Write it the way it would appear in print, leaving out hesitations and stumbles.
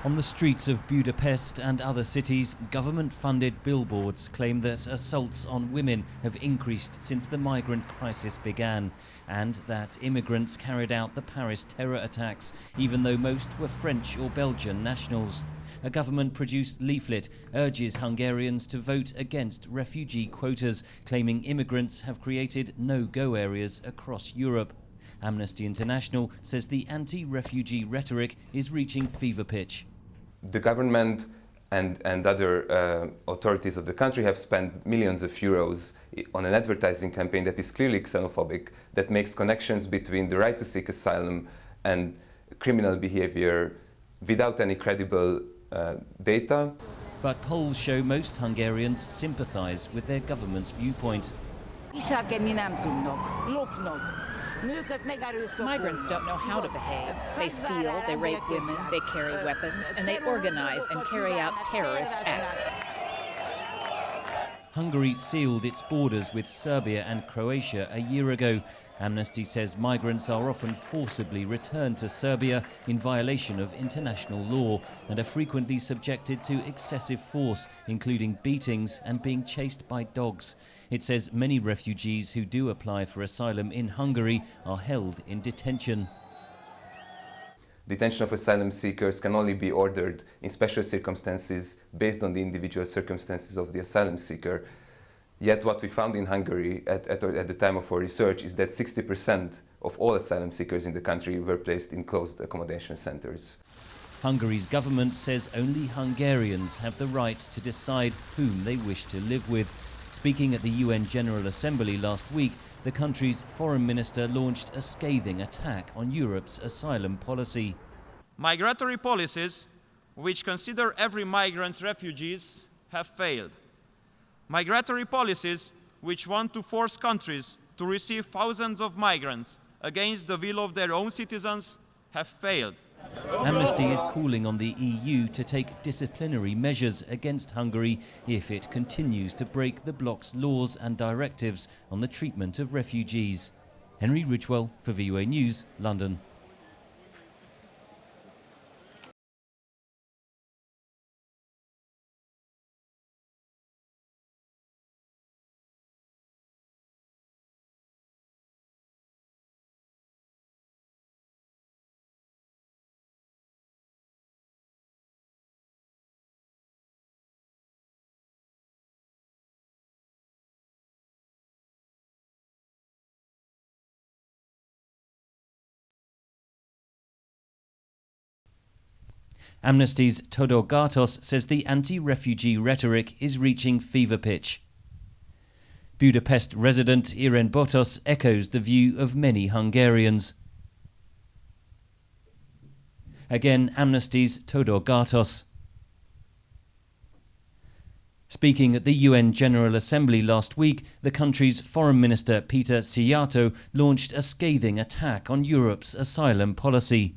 On the streets of Budapest and other cities, government-funded billboards claim that assaults on women have increased since the migrant crisis began, and that immigrants carried out the Paris terror attacks, even though most were French or Belgian nationals. A government-produced leaflet urges Hungarians to vote against refugee quotas, claiming immigrants have created no-go areas across Europe. Amnesty International says the anti-refugee rhetoric is reaching fever pitch. The government and other authorities of the country have spent millions of euros on an advertising campaign that is clearly xenophobic, that makes connections between the right to seek asylum and criminal behavior without any credible data. But polls show most Hungarians sympathize with their government's viewpoint. Migrants don't know how to behave. They steal, they rape women, they carry weapons, and they organize and carry out terrorist acts. Hungary sealed its borders with Serbia and Croatia a year ago. Amnesty says migrants are often forcibly returned to Serbia in violation of international law and are frequently subjected to excessive force, including beatings and being chased by dogs. It says many refugees who do apply for asylum in Hungary are held in detention. Detention of asylum seekers can only be ordered in special circumstances based on the individual circumstances of the asylum seeker. Yet what we found in Hungary at the time of our research is that 60% of all asylum seekers in the country were placed in closed accommodation centres. Hungary's government says only Hungarians have the right to decide whom they wish to live with. Speaking at the UN General Assembly last week, the country's foreign minister launched a scathing attack on Europe's asylum policy. Migratory policies, which consider every migrant refugees, have failed. Migratory policies, which want to force countries to receive thousands of migrants against the will of their own citizens, have failed. Amnesty is calling on the EU to take disciplinary measures against Hungary if it continues to break the bloc's laws and directives on the treatment of refugees. Henry Ridgwell for VOA News, London. Amnesty's Todor Gatos says the anti-refugee rhetoric is reaching fever pitch. Budapest resident Irene Botos echoes the view of many Hungarians. Again, Amnesty's Todor Gatos. Speaking at the UN General Assembly last week, the country's Foreign Minister Peter Szijjártó launched a scathing attack on Europe's asylum policy.